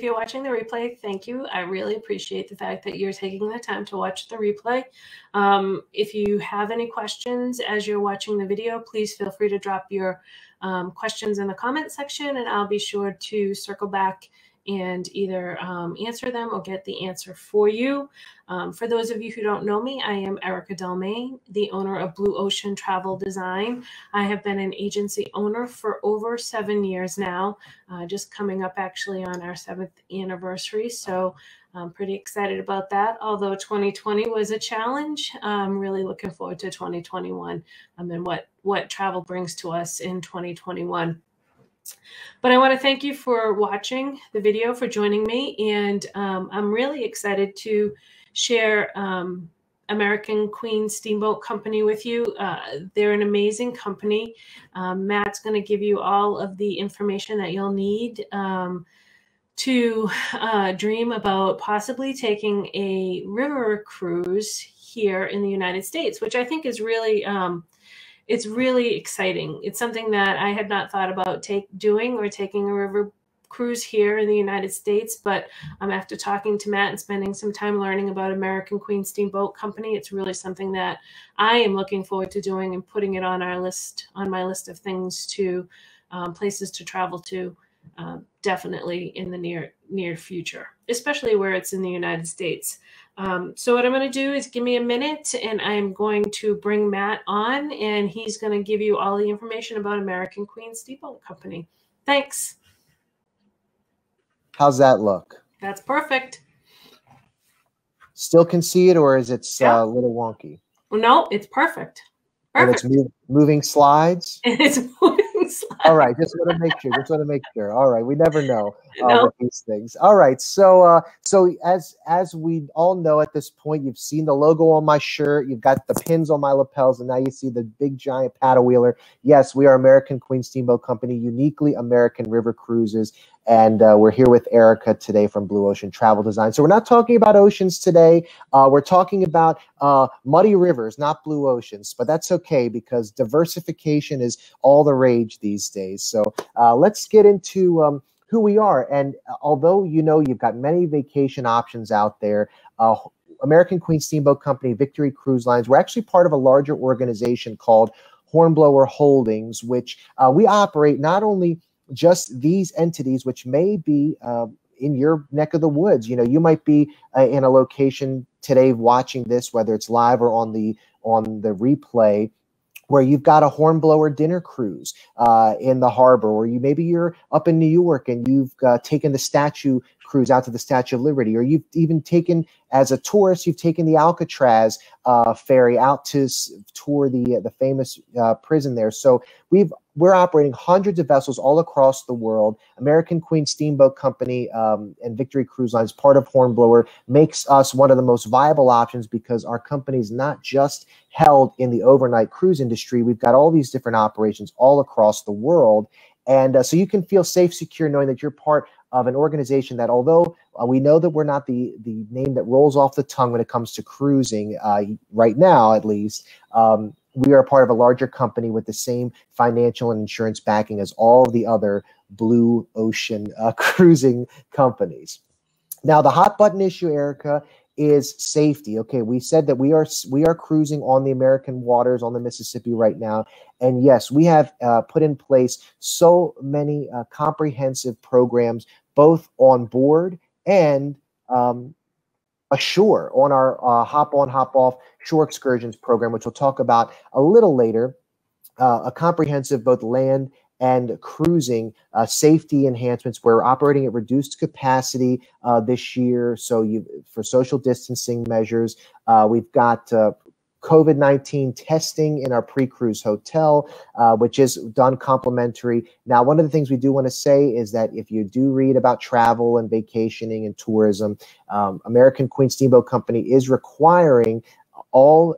if you're watching the replay, thank you. I really appreciate the fact that you're taking the time to watch the replay. If you have any questions as you're watching the video, please feel free to drop your questions in the comment section, and I'll be sure to circle back and either answer them or get the answer for you. For those of you who don't know me, I am Erica Delmain, the owner of Blue Ocean Travel Design. I have been an agency owner for over 7 years now, just coming up actually on our 7th anniversary. So I'm pretty excited about that. Although 2020 was a challenge, I'm really looking forward to 2021 and what travel brings to us in 2021. But I want to thank you for watching the video, for joining me, and I'm really excited to share American Queen Steamboat Company with you. They're an amazing company. Matt's going to give you all of the information that you'll need to dream about possibly taking a river cruise here in the United States, which I think is really it's really exciting. It's something that I had not thought about taking a river cruise here in the United States, but after talking to Matt and spending some time learning about American Queen Steamboat Company, it's really something that I am looking forward to doing and putting it on my list of things to places to travel to, definitely in the near future, especially where it's in the United States. So what I'm going to do is give me a minute, and I'm going to bring Matt on, and he's going to give you all the information about American Queen Steamboat Company. Thanks. How's that look? That's perfect. Still can see it, or is it a little wonky? Well, no, it's perfect. Perfect. And it's moving slides? And it's moving slides. All right, just want to make sure. All right, we never know with these things. All right, so as we all know at this point, you've seen the logo on my shirt, you've got the pins on my lapels, and now you see the big giant paddle wheeler. Yes, we are American Queen Steamboat Company, uniquely American river cruises. And we're here with Erica today from Blue Ocean Travel Design. So we're not talking about oceans today. We're talking about muddy rivers, not blue oceans. But that's okay because diversification is all the rage these days. So let's get into who we are. And although you've got many vacation options out there, American Queen Steamboat Company, Victory Cruise Lines, we're actually part of a larger organization called Hornblower Holdings, which we operate not only just these entities, which may be in your neck of the woods. You might be in a location today watching this, whether it's live or on the replay, where you've got a hornblower dinner cruise in the harbor, or maybe you're up in New York and you've taken the statue cruise out to the Statue of Liberty, or you've even taken, as a tourist, you've taken the Alcatraz ferry out to tour the famous prison there. So we're operating hundreds of vessels all across the world. American Queen Steamboat Company and Victory Cruise Lines, part of Hornblower, makes us one of the most viable options because our company is not just held in the overnight cruise industry. We've got all these different operations all across the world. And so you can feel safe, secure, knowing that you're part of an organization that, although we know that we're not the name that rolls off the tongue when it comes to cruising right now, at least, we are part of a larger company with the same financial and insurance backing as all the other blue ocean cruising companies. Now, the hot button issue, Erica, is safety. Okay, we said that we are cruising on the American waters on the Mississippi right now. And yes, we have put in place so many comprehensive programs, both on board and ashore on our hop on, hop off shore excursions program, which we'll talk about a little later. A comprehensive both land and cruising safety enhancements. We're operating at reduced capacity this year. So for social distancing measures, we've got COVID-19 testing in our pre-cruise hotel, which is done complimentary. Now, one of the things we do want to say is that if you do read about travel and vacationing and tourism, American Queen Steamboat Company is requiring all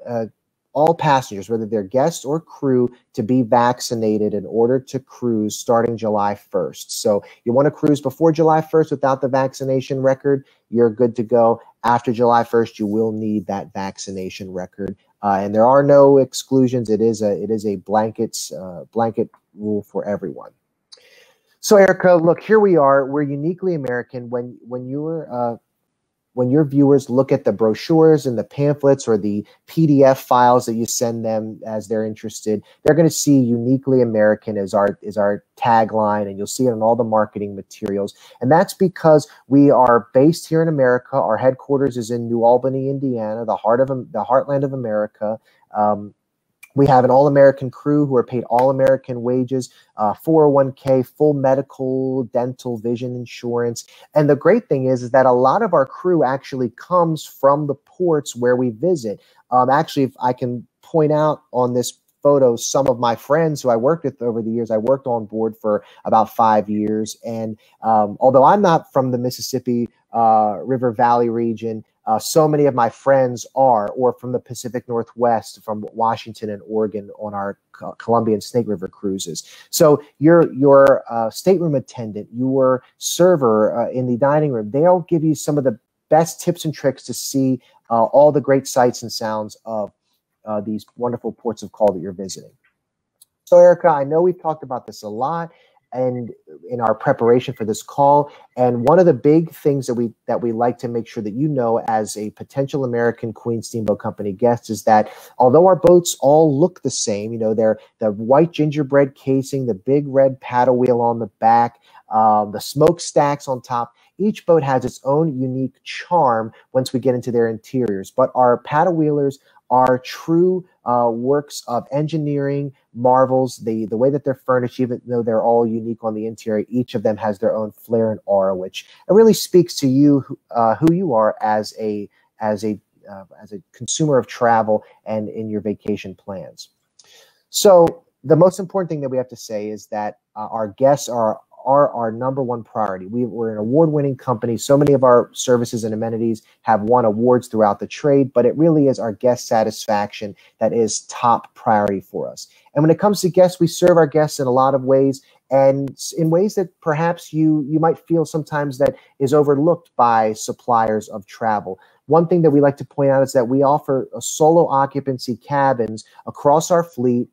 passengers, whether they're guests or crew, to be vaccinated in order to cruise starting July 1st. So you want to cruise before July 1st without the vaccination record, you're good to go. After July 1st, you will need that vaccination record. And there are no exclusions. It is a blanket rule for everyone. So Erica, look, here we are. We're uniquely American. When your viewers look at the brochures and the pamphlets or the PDF files that you send them as they're interested, they're going to see uniquely American as our tagline, and you'll see it in all the marketing materials. And that's because we are based here in America. Our headquarters is in New Albany, Indiana, the heartland of America. We have an all-American crew who are paid all-American wages, 401k, full medical, dental, vision insurance. And the great thing is that a lot of our crew actually comes from the ports where we visit. Actually, if I can point out on this photo some of my friends who I worked with over the years. I worked on board for about 5 years. And although I'm not from the Mississippi River Valley region, so many of my friends are, or from the Pacific Northwest, from Washington and Oregon on our Columbia and Snake River cruises. So your stateroom attendant, your server in the dining room, they'll give you some of the best tips and tricks to see all the great sights and sounds of these wonderful ports of call that you're visiting. So Erica, I know we've talked about this a lot and in our preparation for this call. And one of the big things that we like to make sure that you know as a potential American Queen Steamboat Company guest is that although our boats all look the same, you know, they're the white gingerbread casing, the big red paddle wheel on the back, the smokestacks on top, each boat has its own unique charm once we get into their interiors. But our paddle wheelers are true works of engineering marvels. The way that they're furnished, even though they're all unique on the interior, each of them has their own flair and aura, which really speaks to you, who you are as a consumer of travel and in your vacation plans. So the most important thing that we have to say is that our guests are our number one priority. We're an award-winning company. So many of our services and amenities have won awards throughout the trade, but it really is our guest satisfaction that is top priority for us. And when it comes to guests, we serve our guests in a lot of ways, and in ways that perhaps you might feel sometimes that is overlooked by suppliers of travel. One thing that we like to point out is that we offer a solo occupancy cabins across our fleet.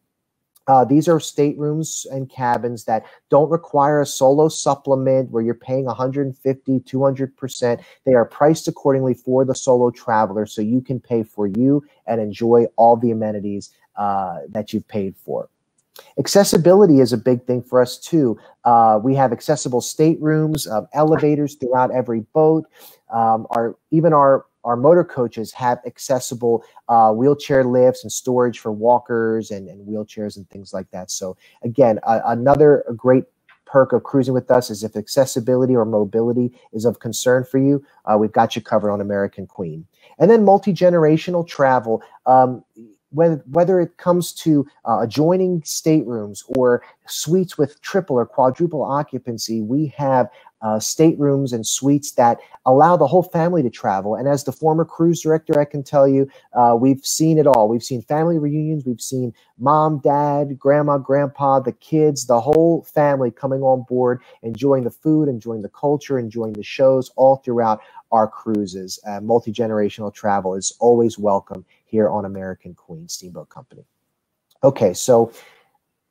These are staterooms and cabins that don't require a solo supplement where you're paying 150, 200%. They are priced accordingly for the solo traveler, so you can pay for you and enjoy all the amenities that you've paid for. Accessibility is a big thing for us too. We have accessible staterooms, elevators throughout every boat. Our motor coaches have accessible wheelchair lifts and storage for walkers and wheelchairs and things like that. So again, another great perk of cruising with us is if accessibility or mobility is of concern for you, we've got you covered on American Queen. And then multi-generational travel. Whether it comes to adjoining staterooms or suites with triple or quadruple occupancy, we have staterooms and suites that allow the whole family to travel. And as the former cruise director, I can tell you, we've seen it all. We've seen family reunions. We've seen mom, dad, grandma, grandpa, the kids, the whole family coming on board, enjoying the food, enjoying the culture, enjoying the shows all throughout our cruises. Multi-generational travel is always welcome here on American Queen Steamboat Company. Okay, so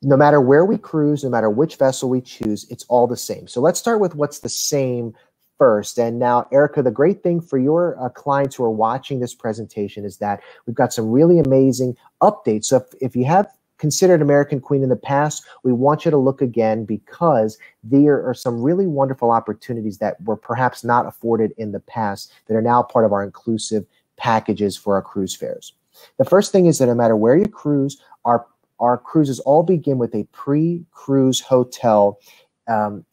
no matter where we cruise, no matter which vessel we choose, it's all the same. So let's start with what's the same first. And now, Erica, the great thing for your clients who are watching this presentation is that we've got some really amazing updates. So if you have considered American Queen in the past, we want you to look again because there are some really wonderful opportunities that were perhaps not afforded in the past that are now part of our inclusive packages for our cruise fares. The first thing is that no matter where you cruise, our cruises all begin with a pre-cruise hotel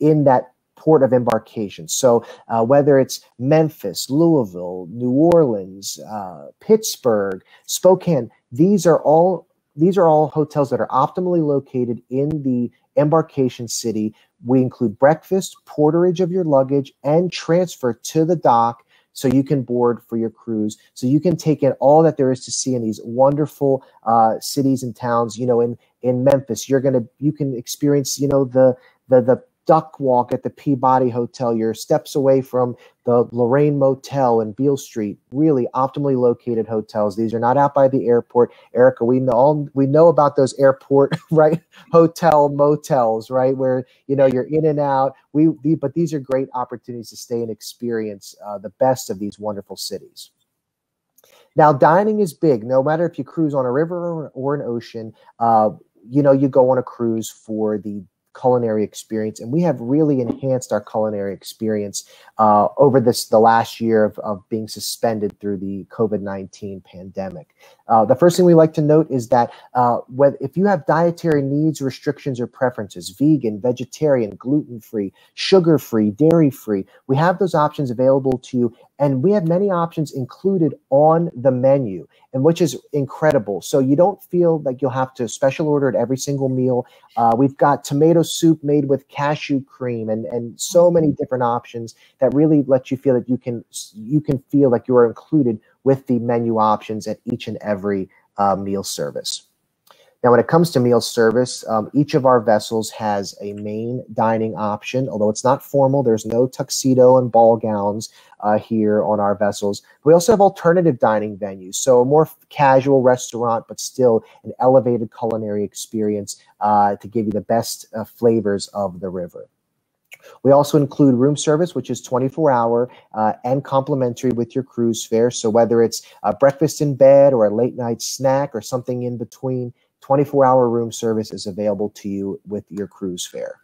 in that port of embarkation. So whether it's Memphis, Louisville, New Orleans, Pittsburgh, Spokane, these are all hotels that are optimally located in the embarkation city. We include breakfast, porterage of your luggage, and transfer to the dock so you can board for your cruise, so you can take in all that there is to see in these wonderful cities and towns. You know, in Memphis, you can experience, you know, the duck walk at the Peabody Hotel. You're steps away from the Lorraine Motel and Beale Street, really optimally located hotels. These are not out by the airport. Erica, we know about those airport, right, hotel motels, right, where, you know, you're in and out. But these are great opportunities to stay and experience the best of these wonderful cities. Now, dining is big. No matter if you cruise on a river or an ocean, you know, you go on a cruise for the culinary experience, and we have really enhanced our culinary experience over the last year of being suspended through the COVID-19 pandemic. The first thing we like to note is that if you have dietary needs, restrictions, or preferences, vegan, vegetarian, gluten-free, sugar-free, dairy-free, we have those options available to you, and we have many options included on the menu, and which is incredible. So you don't feel like you'll have to special order at every single meal. We've got tomato soup made with cashew cream and so many different options that really let you feel that you can feel like you are included with the menu options at each and every meal service. Now, when it comes to meal service, each of our vessels has a main dining option, although it's not formal. There's no tuxedo and ball gowns here on our vessels. We also have alternative dining venues, so a more casual restaurant, but still an elevated culinary experience to give you the best flavors of the river. We also include room service, which is 24-hour and complimentary with your cruise fare. So whether it's a breakfast in bed or a late night snack or something in between, 24-hour room service is available to you with your cruise fare.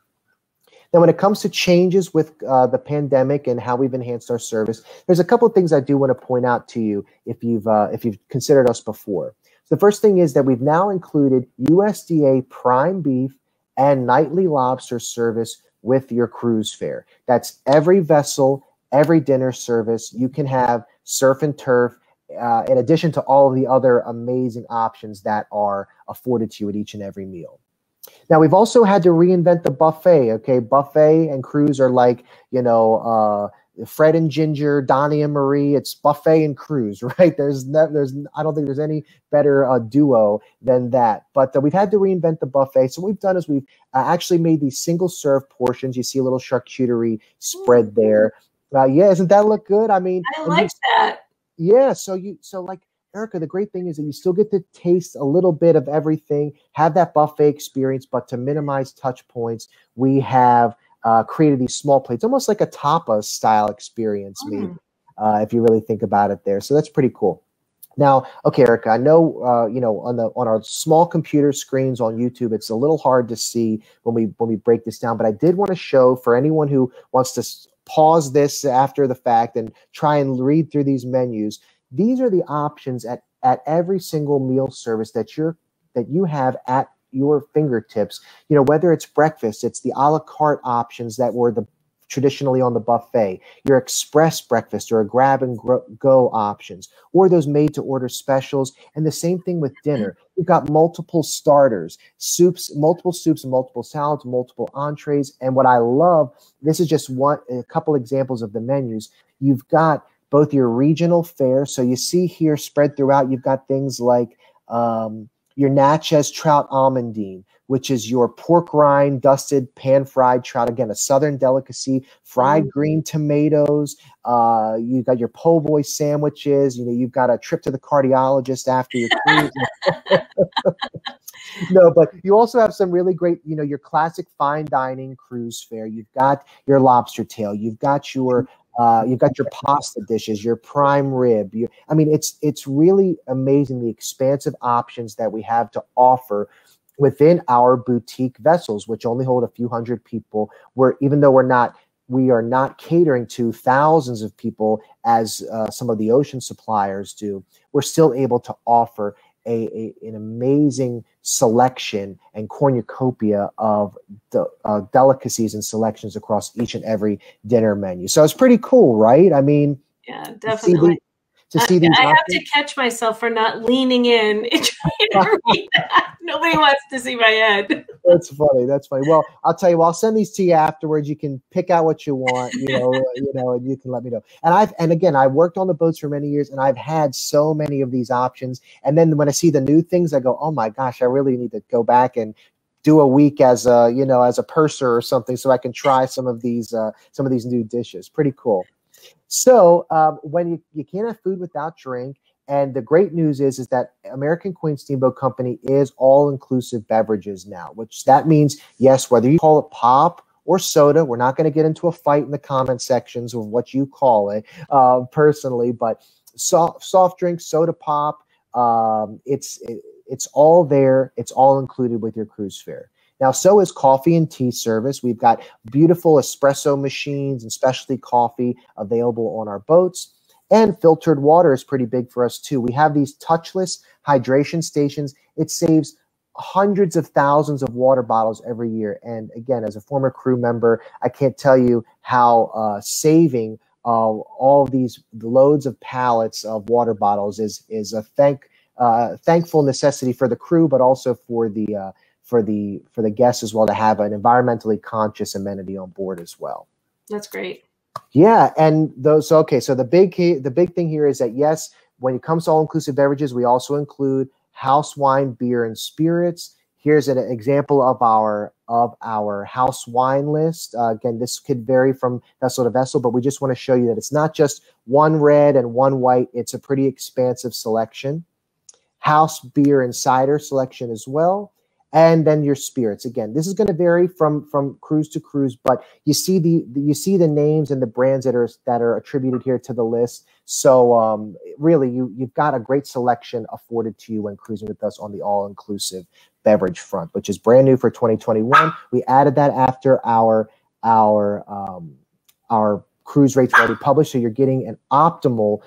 Now, when it comes to changes with the pandemic and how we've enhanced our service, there's a couple of things I do want to point out to you if you've considered us before. So the first thing is that we've now included USDA prime beef and nightly lobster service with your cruise fare. That's every vessel, every dinner service. You can have surf and turf, in addition to all of the other amazing options that are afforded to you at each and every meal. Now, we've also had to reinvent the buffet, okay? Buffet and cruise are like, you know, Fred and Ginger, Donnie and Marie. It's buffet and cruise, right? I don't think there's any better duo than that. But we've had to reinvent the buffet. So what we've done is we've actually made these single serve portions. You see a little charcuterie spread there. Yeah, doesn't that look good? I mean, I like that. Yeah, so like Erica, the great thing is that you still get to taste a little bit of everything, have that buffet experience, but to minimize touch points, we have created these small plates, almost like a tapas style experience, maybe, if you really think about it there. So that's pretty cool. Now, okay, Erica, I know you know, on our small computer screens on YouTube, it's a little hard to see when we break this down, but I did want to show for anyone who wants to pause this after the fact and try and read through these menus. These are the options at every single meal service that you have at your fingertips. You know, whether it's breakfast, it's the a la carte options that were traditionally on the buffet, your express breakfast or a grab and go options, or those made to order specials. And the same thing with dinner. You've got multiple starters, multiple soups and multiple salads, multiple entrees. And what I love, this is just a couple examples of the menus. You've got both your regional fare. So you see here spread throughout, you've got things like your Natchez trout almondine, which is your pork rind dusted pan-fried trout. Again, a southern delicacy, fried green tomatoes. You've got your po' boy sandwiches. You know, you've got a trip to the cardiologist after your cruise. No, but you also have some really great, you know, your classic fine dining cruise fare. You've got your lobster tail. You've got your pasta dishes, your prime rib. I mean, it's really amazing the expansive options that we have to offer within our boutique vessels, which only hold a few hundred people. Even though we are not catering to thousands of people as some of the ocean suppliers do, we're still able to offer an amazing selection and cornucopia of delicacies and selections across each and every dinner menu. So it's pretty cool, right? I mean, yeah, definitely. I have to catch myself for not leaning in and trying to read that. Nobody wants to see my head. That's funny. That's funny. Well, I'll tell you, I'll send these to you afterwards. You can pick out what you want, you know, and you can let me know. And again, I worked on the boats for many years, and I've had so many of these options. And then when I see the new things, I go, oh my gosh, I really need to go back and do a week as a, you know, as a purser or something, so I can try some of these new dishes. Pretty cool. So when you can't have food without drink, and the great news is that American Queen Steamboat Company is all-inclusive beverages now, which that means, yes, whether you call it pop or soda, we're not going to get into a fight in the comment sections of what you call it personally, but soft drink, soda pop, it's all there. It's all included with your cruise fare. Now, so is coffee and tea service. We've got beautiful espresso machines and specialty coffee available on our boats. And filtered water is pretty big for us, too. We have these touchless hydration stations. It saves hundreds of thousands of water bottles every year. And again, as a former crew member, I can't tell you how saving all of these loads of pallets of water bottles is a thankful necessity for the crew, but also for the guests as well, to have an environmentally conscious amenity on board as well. That's great. Yeah, and those. Okay, so the big thing here is that, yes, when it comes to all-inclusive beverages, we also include house wine, beer, and spirits. Here's an example of our house wine list. Again, this could vary from vessel to vessel, but we just want to show you that it's not just one red and one white. It's a pretty expansive selection. House beer and cider selection as well. And then your spirits. Again, this is going to vary from cruise to cruise, but you see the names and the brands that are attributed here to the list. So really, you've got a great selection afforded to you when cruising with us on the all-inclusive beverage front, which is brand new for 2021. We added that after our cruise rates already published, so you're getting an optimal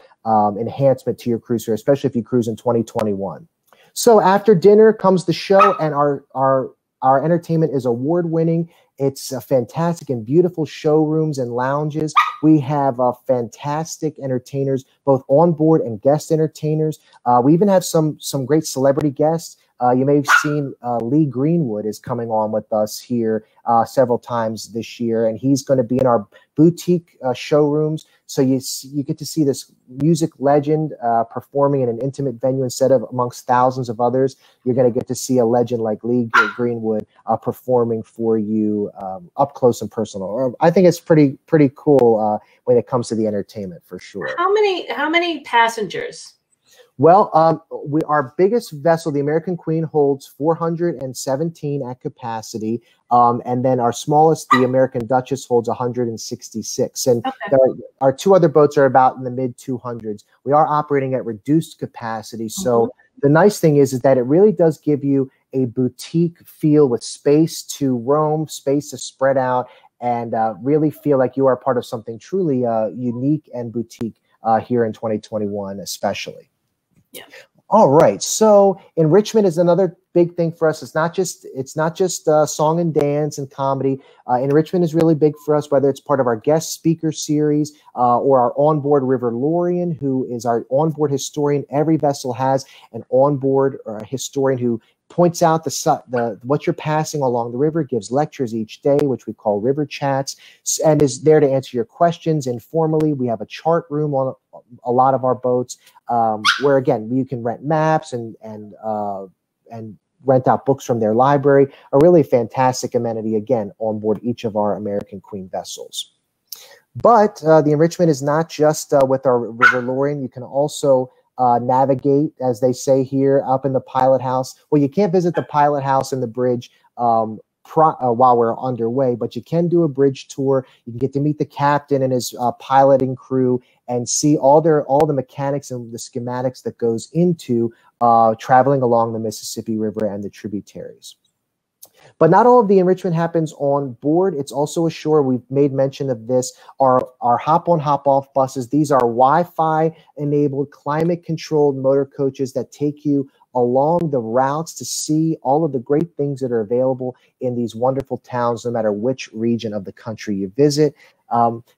enhancement to your cruise fare, especially if you cruise in 2021. So after dinner comes the show, and our entertainment is award-winning. It's fantastic and beautiful showrooms and lounges. We have fantastic entertainers, both on board and guest entertainers. We even have some great celebrity guests. You may have seen Lee Greenwood is coming on with us here several times this year, and he's going to be in our boutique showrooms. So you get to see this music legend performing in an intimate venue instead of amongst thousands of others. You're going to get to see a legend like Lee Greenwood performing for you up close and personal. I think it's pretty cool when it comes to the entertainment, for sure. How many passengers? Well, our biggest vessel, the American Queen, holds 417 at capacity. And then our smallest, the American Duchess, holds 166. And okay, our two other boats are about in the mid-200s. We are operating at reduced capacity. So the nice thing is that it really does give you a boutique feel with space to roam, space to spread out, and really feel like you are part of something truly unique and boutique here in 2021 especially. Yeah. All right. So enrichment is another big thing for us. It's not just song and dance and comedy. Enrichment is really big for us, whether it's part of our guest speaker series or our onboard River Lorian, who is our onboard historian. Every vessel has an onboard historian who points out what you're passing along the river, gives lectures each day, which we call river chats, and is there to answer your questions informally. We have a chart room on a lot of our boats, where again you can rent maps and rent out books from their library. A really fantastic amenity again on board each of our American Queen vessels. But the enrichment is not just with our River Lorian. You can also navigate, as they say here, up in the pilot house. Well, you can't visit the pilot house and the bridge while we're underway, but you can do a bridge tour. You can get to meet the captain and his piloting crew and see all the mechanics and the schematics that goes into traveling along the Mississippi River and the tributaries. But not all of the enrichment happens on board. It's also ashore. We've made mention of this. Our hop-on, hop-off buses. These are Wi-Fi enabled, climate controlled motor coaches that take you along the routes to see all of the great things that are available in these wonderful towns, no matter which region of the country you visit.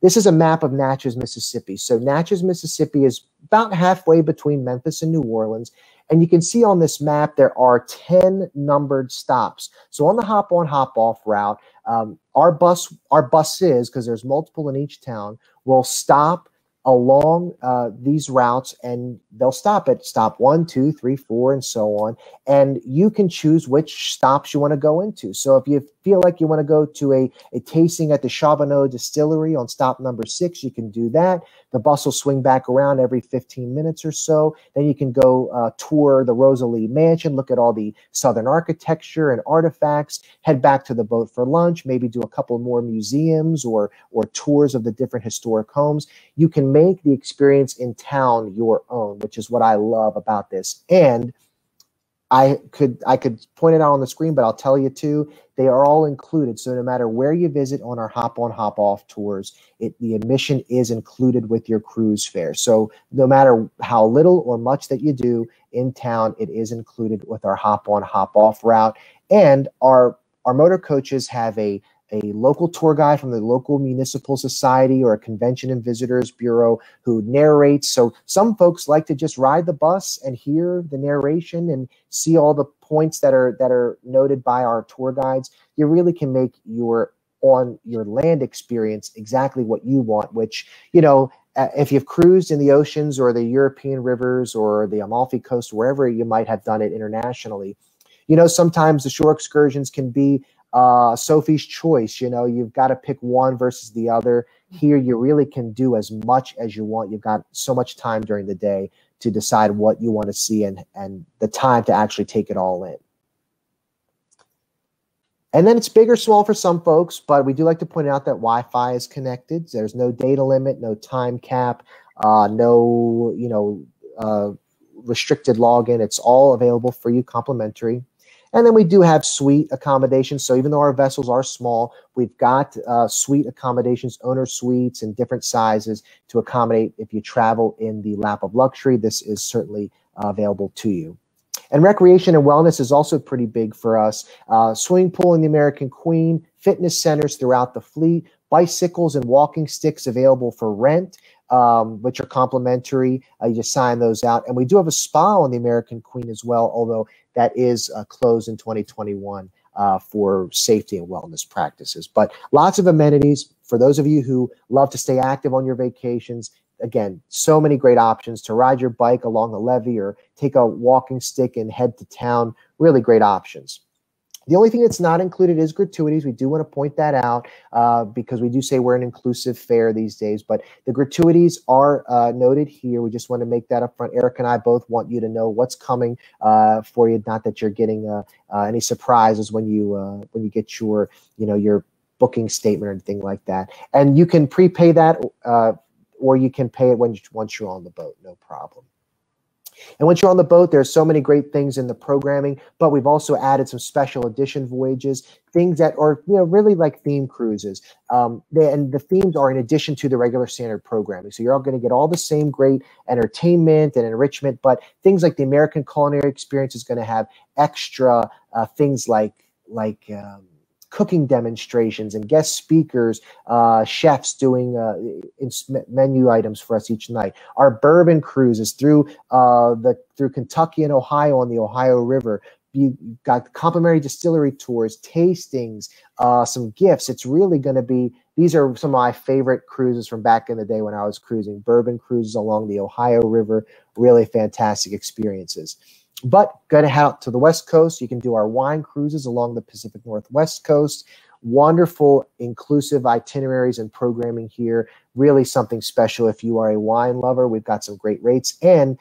This is a map of Natchez, Mississippi. So Natchez, Mississippi is about halfway between Memphis and New Orleans. And you can see on this map, there are 10 numbered stops. So on the hop-on, hop-off route, our buses, because there's multiple in each town, will stop along these routes, and they'll stop at stop 1, 2, 3, 4, and so on. And you can choose which stops you want to go into. So if you feel like you want to go to a tasting at the Charbonneau Distillery on stop number 6, you can do that. The bus will swing back around every 15 minutes or so. Then you can go tour the Rosalie Mansion, look at all the Southern architecture and artifacts, head back to the boat for lunch, maybe do a couple more museums or tours of the different historic homes. You can make the experience in town your own, which is what I love about this. And I could point it out on the screen, but I'll tell you too, they are all included. So no matter where you visit on our hop-on, hop-off tours, the admission is included with your cruise fare. So no matter how little or much that you do in town, it is included with our hop-on, hop-off route. And our motor coaches have a local tour guide from the local municipal society or a convention and visitors bureau who narrates. So some folks like to just ride the bus and hear the narration and see all the points that are noted by our tour guides. You really can make your land experience exactly what you want, which, you know, if you've cruised in the oceans or the European rivers or the Amalfi Coast, wherever you might have done it internationally, you know, sometimes the shore excursions can be Sophie's choice. You know, you've got to pick one versus the other. Here, you really can do as much as you want. You've got so much time during the day to decide what you want to see and the time to actually take it all in. And then it's big or small for some folks, but we do like to point out that Wi-Fi is connected. There's no data limit, no time cap, no, you know, restricted login. It's all available for you, complimentary. And then we do have suite accommodations. So even though our vessels are small, we've got suite accommodations, owner suites in different sizes to accommodate if you travel in the lap of luxury. This is certainly available to you. And recreation and wellness is also pretty big for us. Swimming pool in the American Queen, fitness centers throughout the fleet, bicycles and walking sticks available for rent, which are complimentary. You just sign those out. And we do have a spa on the American Queen as well, although that is closed in 2021 for safety and wellness practices. But lots of amenities for those of you who love to stay active on your vacations. Again, so many great options to ride your bike along the levee or take a walking stick and head to town. Really great options. The only thing that's not included is gratuities. We do want to point that out because we do say we're an inclusive fare these days, but the gratuities are noted here. We just want to make that up front. Eric and I both want you to know what's coming for you, not that you're getting any surprises when you get your, you know, your booking statement or anything like that. And you can prepay that or you can pay it once you're on the boat, no problem. And once you're on the boat, there's so many great things in the programming, but we've also added some special edition voyages, things that are, you know, really like theme cruises. And the themes are in addition to the regular standard programming. So you're all going to get all the same great entertainment and enrichment, but things like the American culinary experience is going to have extra things like cooking demonstrations and guest speakers, chefs doing menu items for us each night. Our bourbon cruises through Kentucky and Ohio on the Ohio River. You've got complimentary distillery tours, tastings, some gifts. It's really going to be, these are some of my favorite cruises from back in the day when I was cruising. Bourbon cruises along the Ohio River, really fantastic experiences. But go to head out to the West Coast. You can do our wine cruises along the Pacific Northwest coast. Wonderful, inclusive itineraries and programming here. Really something special if you are a wine lover. We've got some great rates. And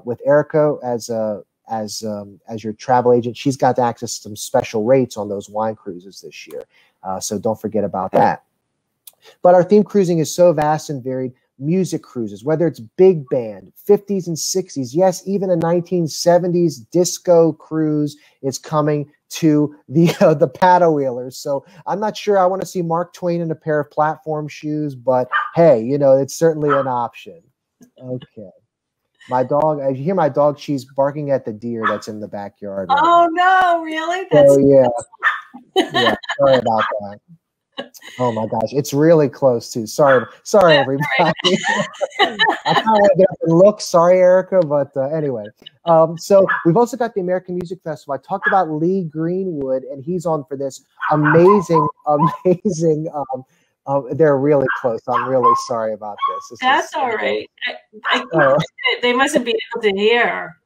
with Erica as your travel agent, she's got access to some special rates on those wine cruises this year. So don't forget about that. But our theme cruising is so vast and varied. Music cruises, whether it's big band, 50s and 60s, yes, even a 1970s disco cruise is coming to the paddle wheelers. So I'm not sure I want to see Mark Twain in a pair of platform shoes, but hey, you know, it's certainly an option. Okay. My dog, as you hear my dog, she's barking at the deer that's in the backyard. Right now. No, really? That's yeah. Yeah, sorry about that. Oh my gosh, it's really close too. Sorry, everybody. I kind of want to get up and look. Sorry, Erica, but anyway. So we've also got the American Music Festival. I talked about Lee Greenwood, and he's on for this amazing They're really close. I'm really sorry about this. That's all right. I think they mustn't be able to hear.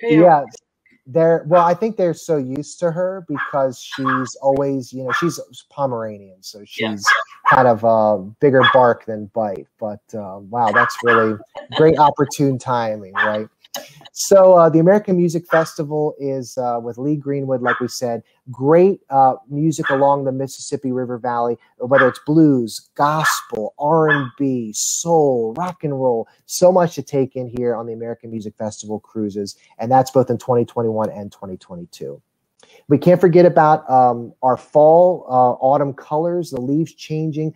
Yeah. Well, I think they're so used to her because she's always, she's Pomeranian, so she's kind of bigger bark than bite. But wow, that's really great opportune timing, right? So the American Music Festival is with Lee Greenwood, like we said, great music along the Mississippi River Valley, whether it's blues, gospel, R&B, soul, rock and roll, so much to take in here on the American Music Festival cruises, and that's both in 2021 and 2022. We can't forget about our fall, autumn colors, the leaves changing,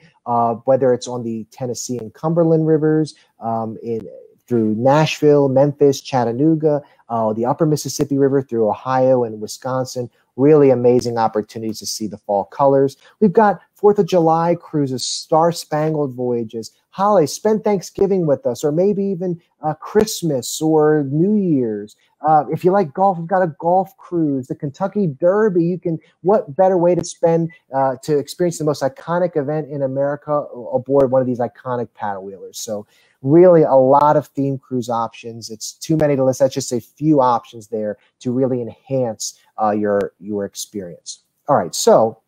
whether it's on the Tennessee and Cumberland rivers, through Nashville, Memphis, Chattanooga, the upper Mississippi River through Ohio and Wisconsin. Really amazing opportunities to see the fall colors. We've got 4th of July cruises, star-spangled voyages, holidays, spend Thanksgiving with us, or maybe even Christmas or New Year's. If you like golf, we've got a golf cruise, the Kentucky Derby. What better way to to experience the most iconic event in America aboard one of these iconic paddle wheelers. So really a lot of theme cruise options. It's too many to list. That's just a few options there to really enhance your experience. All right, so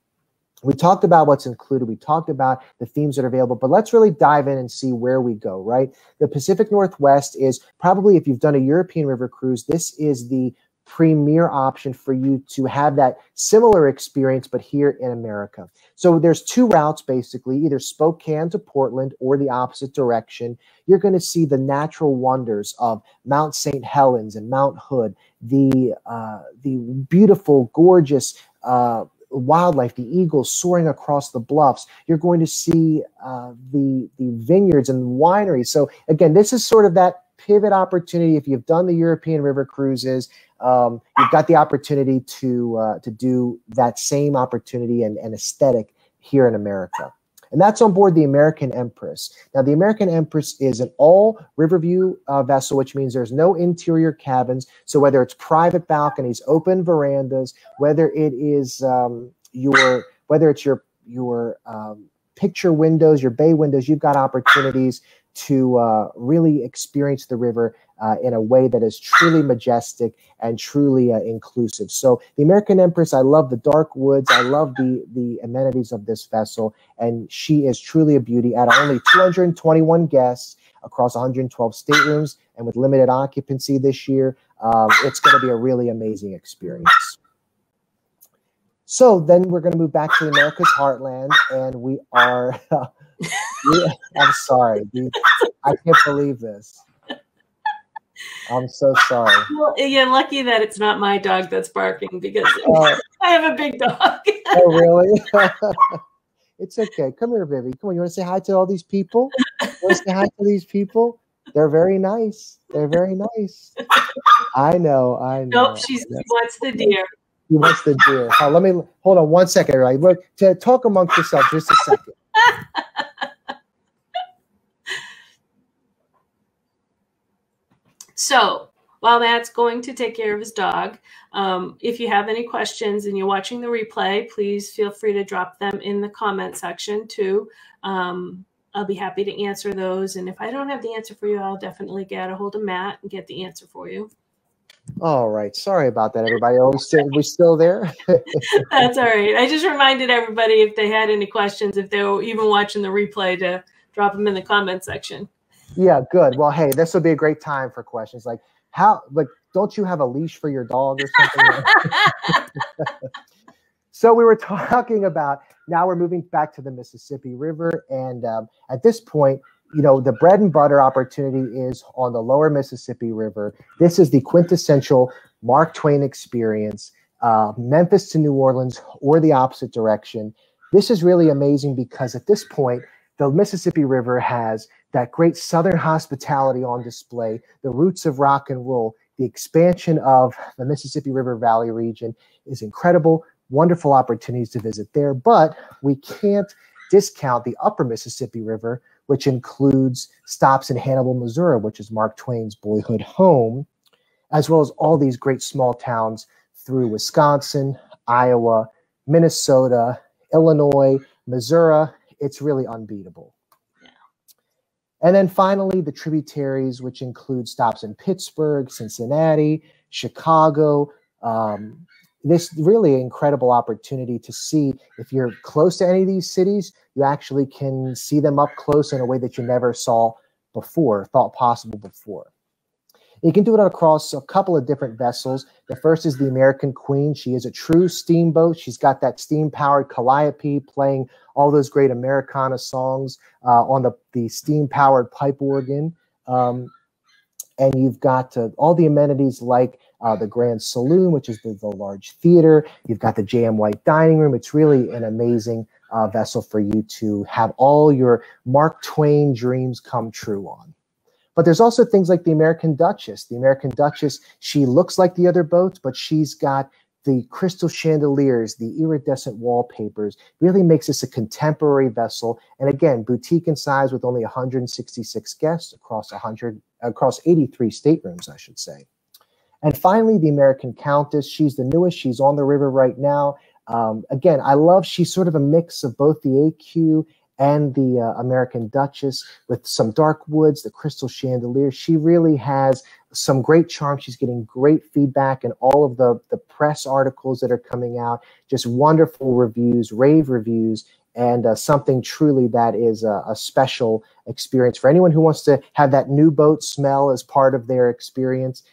we talked about what's included. We talked about the themes that are available, but let's really dive in and see where we go, right? The Pacific Northwest is probably, if you've done a European river cruise, this is the premier option for you to have that similar experience, but here in America. So there's two routes, basically, either Spokane to Portland or the opposite direction. You're going to see the natural wonders of Mount St. Helens and Mount Hood, the beautiful, gorgeous wildlife, the eagles soaring across the bluffs. You're going to see the vineyards and wineries. So again, this is sort of that pivot opportunity. If you've done the European river cruises, you've got the opportunity to do that same opportunity and aesthetic here in America. And that's on board the American Empress. Now, the American Empress is an all Riverview vessel, which means there's no interior cabins. So whether it's private balconies, open verandas, whether it is your picture windows, your bay windows, you've got opportunities to really experience the river in a way that is truly majestic and truly inclusive. So the American Empress, I love the dark woods. I love the amenities of this vessel. And she is truly a beauty at only 221 guests across 112 staterooms. And with limited occupancy this year, it's going to be a really amazing experience. So then we're going to move back to America's Heartland, and we are, I'm sorry, I can't believe this. I'm so sorry. Well, you're lucky that it's not my dog that's barking, because I have a big dog. Oh, really? It's okay. Come here, Vivi. Come on. You want to say hi to all these people? You want to say hi to these people? They're very nice. They're very nice. I know. Nope, she wants the deer. He wants the deer. Let me hold on one second, right? Look, to talk amongst yourselves just a second. So while Matt's going to take care of his dog, if you have any questions and you're watching the replay, please feel free to drop them in the comment section too. I'll be happy to answer those. And if I don't have the answer for you, I'll definitely get a hold of Matt and get the answer for you. All right. Sorry about that, everybody. Are we still there? That's all right. I just reminded everybody, if they had any questions, if they were even watching the replay, to drop them in the comment section. Yeah, good. Well, hey, this will be a great time for questions. Like, don't you have a leash for your dog or something? So we were talking about, now we're moving back to the Mississippi River. And at this point, the bread and butter opportunity is on the lower Mississippi River. This is the quintessential Mark Twain experience, Memphis to New Orleans or the opposite direction. This is really amazing because at this point, the Mississippi River has that great Southern hospitality on display, the roots of rock and roll, the expansion of the Mississippi River Valley region is incredible, wonderful opportunities to visit there. But we can't discount the upper Mississippi River, which includes stops in Hannibal, Missouri, which is Mark Twain's boyhood home, as well as all these great small towns through Wisconsin, Iowa, Minnesota, Illinois, Missouri, it's really unbeatable. And then finally, the tributaries, which include stops in Pittsburgh, Cincinnati, Chicago. This really incredible opportunity to see, if you're close to any of these cities, you actually can see them up close in a way that you never saw before, thought possible before. You can do it across a couple of different vessels. The first is the American Queen. She is a true steamboat. She's got that steam-powered calliope playing all those great Americana songs on the steam-powered pipe organ. And you've got all the amenities like the Grand Saloon, which is the large theater. You've got the J.M. White dining room. It's really an amazing vessel for you to have all your Mark Twain dreams come true on. But there's also things like the American Duchess. The American Duchess, she looks like the other boats, but she's got the crystal chandeliers, the iridescent wallpapers. Really makes this a contemporary vessel. And again, boutique in size with only 166 guests across 83 staterooms, I should say. And finally, the American Countess. She's the newest. She's on the river right now. Again, she's sort of a mix of both the AQ and the American Duchess with some dark woods, the crystal chandelier. She really has some great charm. She's getting great feedback in all of the press articles that are coming out, just wonderful reviews, rave reviews, and something truly that is a special experience. For anyone who wants to have that new boat smell as part of their experience,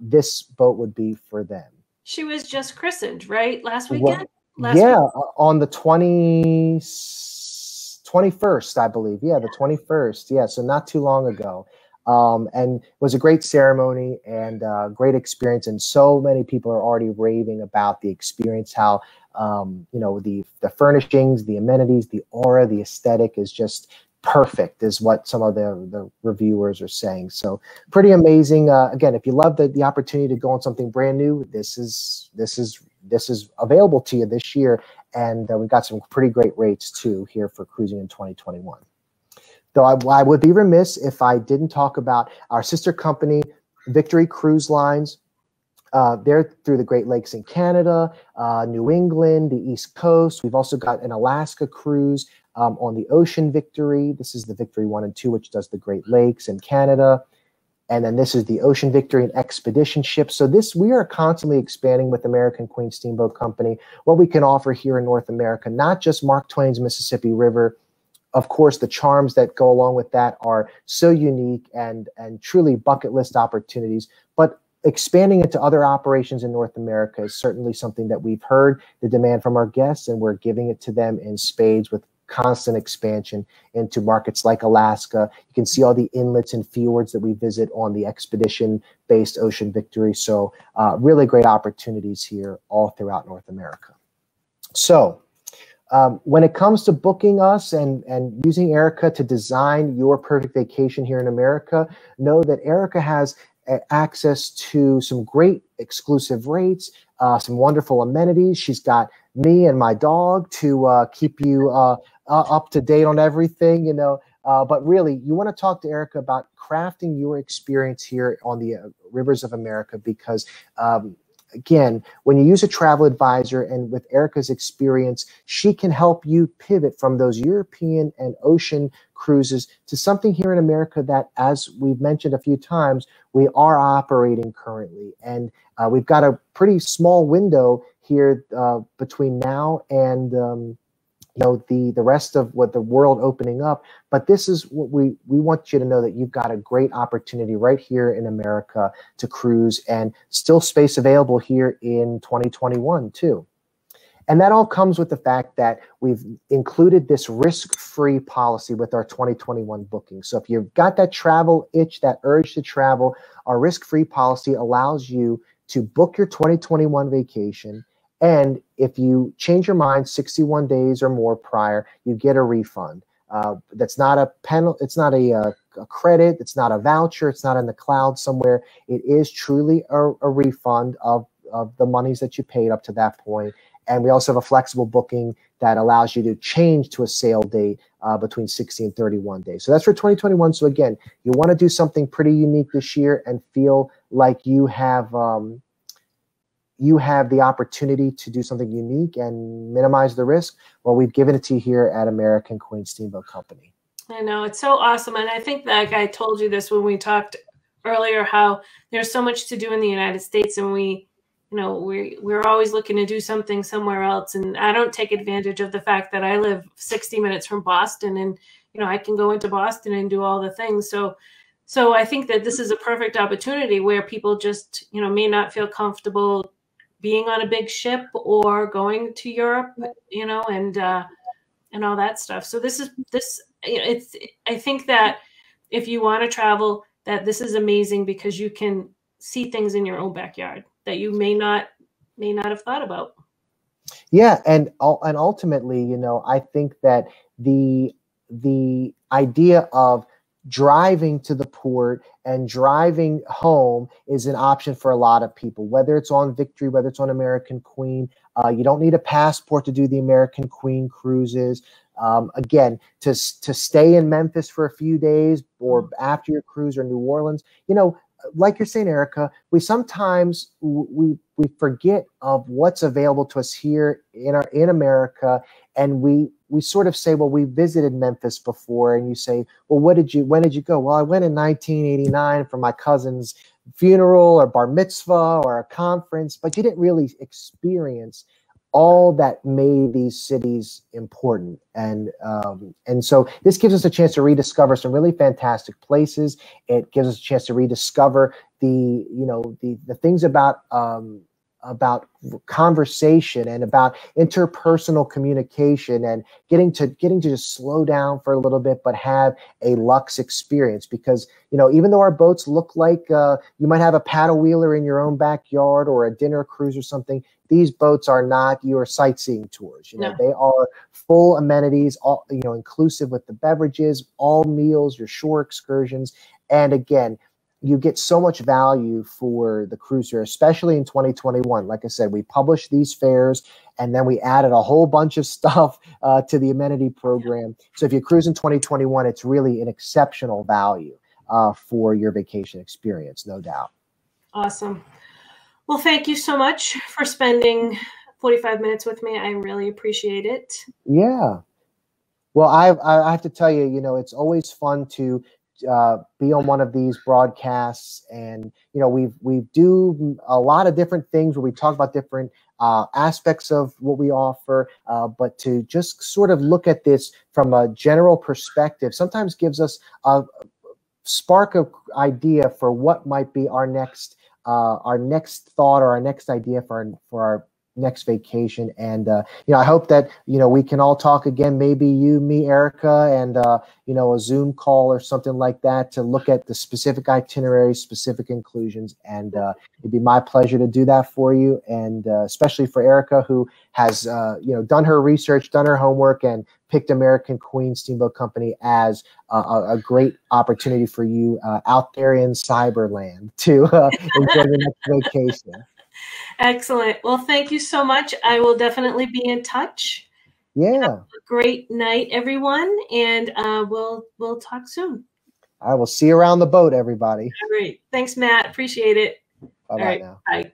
this boat would be for them. She was just christened, right? Last weekend? On the 21st, I believe. Yeah, the 21st. Yeah, so not too long ago. And it was a great ceremony and great experience. And so many people are already raving about the experience, how, the furnishings, the amenities, the aura, the aesthetic is just perfect, is what some of the reviewers are saying. So pretty amazing. Again, if you love the opportunity to go on something brand new, this is available to you this year. And we've got some pretty great rates too here for cruising in 2021. Though I would be remiss if I didn't talk about our sister company, Victory Cruise Lines. They're through the Great Lakes in Canada, New England, the East Coast. We've also got an Alaska cruise on the Ocean Victory. This is the Victory 1 and 2, which does the Great Lakes in Canada. And then this is the Ocean Victory and Expedition ship. So we are constantly expanding with American Queen Steamboat Company, what we can offer here in North America, not just Mark Twain's Mississippi River. Of course, the charms that go along with that are so unique and truly bucket list opportunities. But expanding into other operations in North America is certainly something that we've heard the demand from our guests, and we're giving it to them in spades with constant expansion into markets like Alaska. You can see all the inlets and fjords that we visit on the expedition-based Ocean Victory. So really great opportunities here all throughout North America. So when it comes to booking us and using Erica to design your perfect vacation here in America, know that Erica has access to some great exclusive rates, some wonderful amenities. She's got me and my dog to keep you up to date on everything, but really you want to talk to Erica about crafting your experience here on the rivers of America, because again, when you use a travel advisor and with Erica's experience, she can help you pivot from those European and ocean cruises to something here in America that, as we've mentioned a few times, we are operating currently. And we've got a pretty small window here between now and the rest of what the world opening up. But this is what we want you to know, that you've got a great opportunity right here in America to cruise, and still space available here in 2021 too. And that all comes with the fact that we've included this risk-free policy with our 2021 booking. So if you've got that travel itch, that urge to travel, our risk-free policy allows you to book your 2021 vacation. And if you change your mind 61 days or more prior, you get a refund. That's not a penalty. It's not a credit. It's not a voucher. It's not in the cloud somewhere. It is truly a refund of the monies that you paid up to that point. And we also have a flexible booking that allows you to change to a sale date between 60 and 31 days. So that's for 2021. So again, you want to do something pretty unique this year and feel like you have you have the opportunity to do something unique and minimize the risk, well, we've given it to you here at American Queen Steamboat Company. I know, it's so awesome. And I think, like I told you this when we talked earlier, how there's so much to do in the United States, and we're always looking to do something somewhere else. And I don't take advantage of the fact that I live 60 minutes from Boston, and I can go into Boston and do all the things. So I think that this is a perfect opportunity where people just may not feel comfortable being on a big ship or going to Europe, and all that stuff. So I think that if you want to travel, that this is amazing, because you can see things in your own backyard that you may not have thought about. Yeah, and ultimately, I think that the idea of driving to the port and driving home is an option for a lot of people, whether it's on Victory, whether it's on American Queen. You don't need a passport to do the American Queen cruises. Again, to stay in Memphis for a few days or after your cruise, or New Orleans, like you're saying, Erica, we sometimes we forget of what's available to us here in America, and we sort of say, well, we visited Memphis before, and you say, well, when did you go? Well, I went in 1989 for my cousin's funeral or bar mitzvah or a conference, but you didn't really experience all that made these cities important. And so this gives us a chance to rediscover some really fantastic places. It gives us a chance to rediscover the things about conversation and about interpersonal communication, and getting to just slow down for a little bit, but have a luxe experience. Because, even though our boats look like you might have a paddle wheeler in your own backyard or a dinner cruise or something, these boats are not your sightseeing tours. No. They are full amenities, all, inclusive with the beverages, all meals, your shore excursions. And again, you get so much value for the cruiser, especially in 2021. Like I said, we published these fares, and then we added a whole bunch of stuff to the amenity program. So if you cruise in 2021, it's really an exceptional value for your vacation experience, no doubt. Awesome. Well, thank you so much for spending 45 minutes with me. I really appreciate it. Yeah. Well, I have to tell you, it's always fun to be on one of these broadcasts, and we do a lot of different things where we talk about different aspects of what we offer, but to just sort of look at this from a general perspective sometimes gives us a spark of idea for what might be our next thought or our next idea for our next vacation. And I hope that we can all talk again, maybe you, me, Erica, and a Zoom call or something like that, to look at the specific itineraries, specific inclusions. And it'd be my pleasure to do that for you, and especially for Erica, who has done her research, done her homework, and picked American Queen Steamboat Company as a great opportunity for you out there in Cyberland to enjoy the next vacation. Excellent. Well, thank you so much. I will definitely be in touch. Yeah. Have a great night, everyone, and we'll talk soon. I will see you around the boat, everybody. Great. Thanks, Matt. Appreciate it. Bye-bye now. Bye.